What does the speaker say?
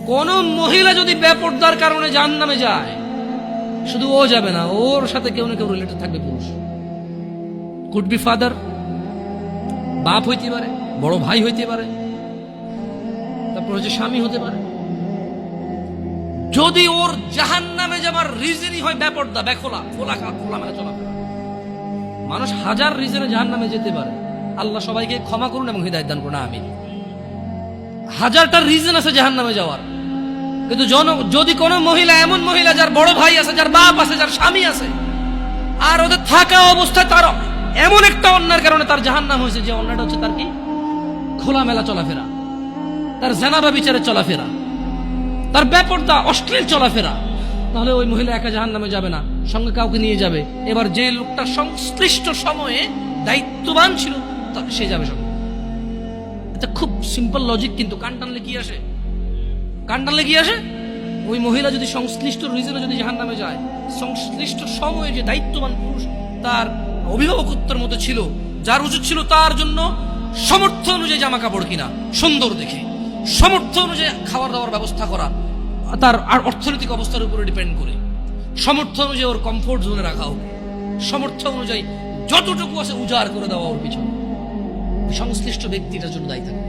কোন মহিলা যদি বেপরদার কারণে জাহান্নামে যায়, শুধু ও যাবে না, ওর সাথে কেউ না কেউ রিলেটেড থাকবে পুরুষ। কুড বি ফাদার, বাপ হইতে পারে, বড় ভাই হইতে পারে, তারপর হচ্ছে স্বামী হতে পারে। যদি ওর জাহান্নামে যাবার রিজনই হয় বেপরদা, বেখোলা, খোলামেলা চলাফেরা। মানুষ হাজার রিজনে জাহান্নামে যেতে পারে, আল্লাহ সবাইকে ক্ষমা করুন এবং হিদায়াত দান করুন, আমিন। হাজারটা রিজন আছে জাহান্নামে যাওয়ার, কিন্তু যদি কোনো মহিলা, এমন মহিলা যার বড় ভাই আছে, যার বাপ আছে, যার স্বামী আছে, আর ওদের থাকা অবস্থায় তার এমন একটা অন্যায়ের কারণে তার জাহান্নাম হয়েছে, যে অন্যায়টা হচ্ছে তার কি খোলামেলা চলাফেরা, তার জানাবা বিচারে চলাফেরা, তার বেপরদা অশ্লীল চলাফেরা, তাহলে ওই মহিলা একা জাহান্নামে যাবে না, সঙ্গে কাউকে নিয়ে যাবে। এবার যে লোকটা সংশ্লিষ্ট সময়ে দায়িত্ববান ছিল সে যাবে সঙ্গে। এটা খুব সিম্পল লজিক, কিন্তু কান টানলে কি আসে? কান টানলে কি আসে? ওই মহিলা যদি সংশ্লিষ্ট রিজনে যদি জাহান্নামে যায়, সংশ্লিষ্ট সময়ে যে দায়িত্ববান পুরুষ তার অভিভাবকত্বের মতো ছিল, যার উচিত ছিল তার জন্য সামর্থ্য অনুযায়ী জামা কাপড় কিনা সুন্দর দেখে, সামর্থ্য অনুযায়ী খাবার দাবার ব্যবস্থা করা, তার আর অর্থনৈতিক অবস্থার উপরে ডিপেন্ড করে, সামর্থ্য অনুযায়ী ওর কমফোর্ট জোনে রাখা হোক, সামর্থ্য অনুযায়ী যতটুকু আছে উজাড় করে দেওয়া ওর পিছনে, সংশ্লিষ্ট ব্যক্তিটার জন্য দায়ী থাকে।